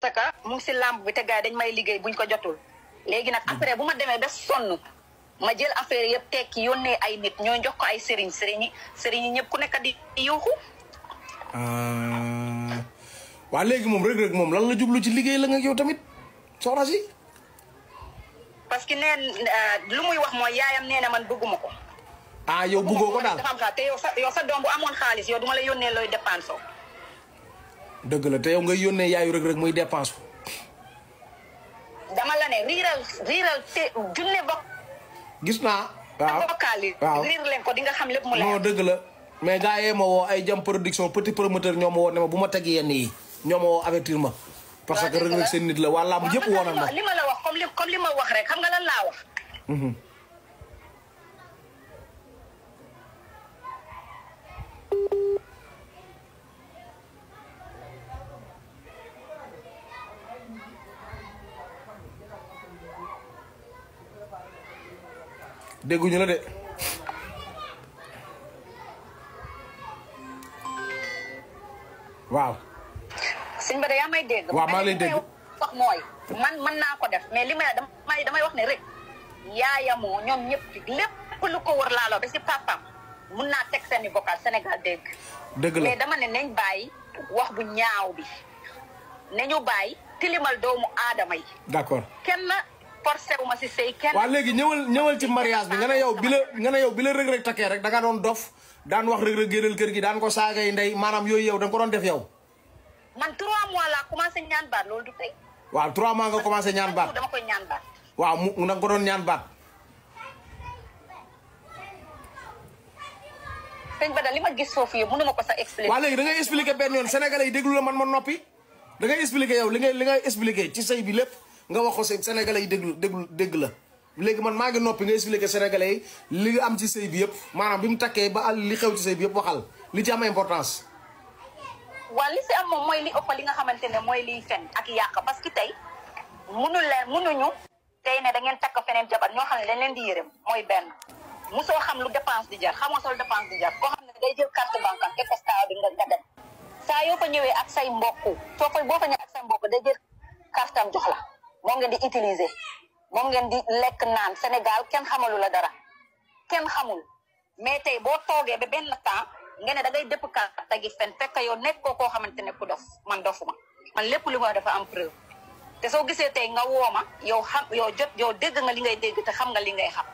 que mu ngi si làmb bi te gars dañ may liggéey buñ ko jotul léegi nag après bu ma demee ba sonn ma jël affaire yëpp tekki yónnee ay nit ñoo jox ko ay sëriñ ñëpp ku nekk di yuuxu. waa léegi moom Reug Reug moom lan la jublu ci liggéey la nga yow tamit soxna si. parce que lu muy wax mooy yaayam nee na man bëgguma ko. yow bëggoo ko daal te yow sa doom bu amoon xaalis yow duma la yónnee looy dépense oo. dëgg la te yow ngay yónnee yaayu Reug Reug muy dépense ko. dama la ne riiral te junne bokk. gis naa. waaw riir leen ko di nga xam lépp mu leer. non dëgg la mais gars yee ma woo ay jam production petit promoteur ñoo ma woo ne ma bu ma teg yenn yi ñoo ma woo avertir ma. parce que Reug Reug seen nit la waa làmb yëpp woo na ma. li ma la wax comme li ma wax rek xam nga lan laa wax. dégguñu la de. waaw. sëñ Bada yaa may dégg. waaw maa lay dégg wax mooy man mën naa ko def mais li damay wax ne rek yaayamoo ñoom ñëpp lépp lu ko wër laaloo ba si papam mun naa teg seeni vocal Sénégal dégg. dëgg la mais dama ne nañ bàyyi wax bu ñaaw bi nañu bàyyi tilimal doomu aadama yi. d'accord kenn forcé wu ma si sëy kenn. waaw léegi ñëwal ci mariage bi nga ne yow bi la Reug Reug takkee rek da nga doon dof daan wax Reug Reug génnal kër gi daan ko saagay ndey maanaam yooyu yow da nga ko doon def yow. man 3 mois laa commencé ñaan baat loolu du tey. waaw 3 mois nga commencé ñaan baat. dama koy ñaan baat. waaw da nga ko doon ñaan baat. sëñ Bada li ma gis foofu yëpp mënu ma ko sax expliquer. waaw léegi da ngay expliquer benn yoon sénégalais yi déglu la man ma noppi da ngay expliquer yow li ngay expliquer ci sëy bi lépp nga wax ko sénégalais yi dégg la léegi man maa ngi noppi nga expliquer sénégalais yi li am ci sëy bi yëpp maanaam bi mu takkee ba li xew ci sëy bi yëpp waxal li ci am importance. waaw li si am moom mooy li ëpp li nga xamante ne mooy liy fen ak yàq parce que tey munuñu tey ne da ngeen takk feneen jabar ñoo xam ne dañ leen di yërëm mooy benn musoo xam lu dépense di jar xamoo sol dépense di jar koo xam ne day jël carte banque am teg ko bi nga dem saa yoo fa ñëwee ak say mbokk boo fa ñëwee ak say mbokk day jël carte am jox la moom ngeen di utiliser moom ngeen di lekk naan Sénégal kenn xamalu la dara kenn xamul mais tey boo toogee ba benn temps nga ne da ngay dëpp carte gi fen fekk yow nekk koo xamante ne ku dof man dofuma man lépp li ma dafa am preuve te soo gisee tey nga woo ma yow dégg nga li ngay dégg te xam nga li ngay xam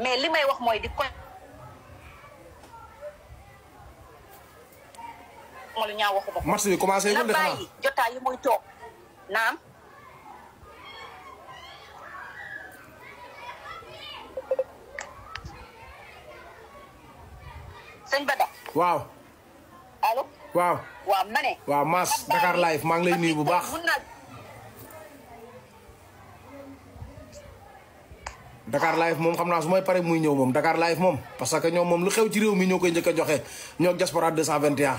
mais li may wax mooy di ko ma lu ñaaw waxuma ko. match bi commencé na bàyyi jotaay yi muy toog naam. sëñ Bada. waaw. allo. waaw. waaw ma ne. waaw Mass Dakar live maa ngi lay nuyu bu baax. Dakar live moom xam naa su may pare muy ñëw moom Dakar live moom parce que ñoom moom lu xew ci réew mi ñoo koy njëkk a joxe ñoo diaspora 221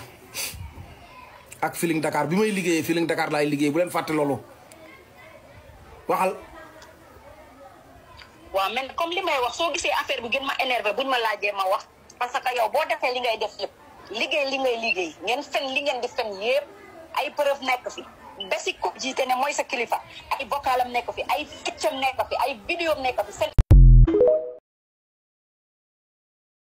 ak Feeling Dakar bi may liggéeyee Feeling Dakar laay liggéey bu leen fàtte loolu waxal. waaw man comme li may wax soo gisee affaire bi gën ma énervé buñ ma laajee ma wax parce que yow boo defee li ngay def lépp liggéey li ngay liggéey ngeen fen li ngeen di fen yëpp ay preuve nekk fi ba si ko jiite ne mooy sa kilifa ay vocalam nekk fi ay feccam nekk fi ay vidéo nekk fi seen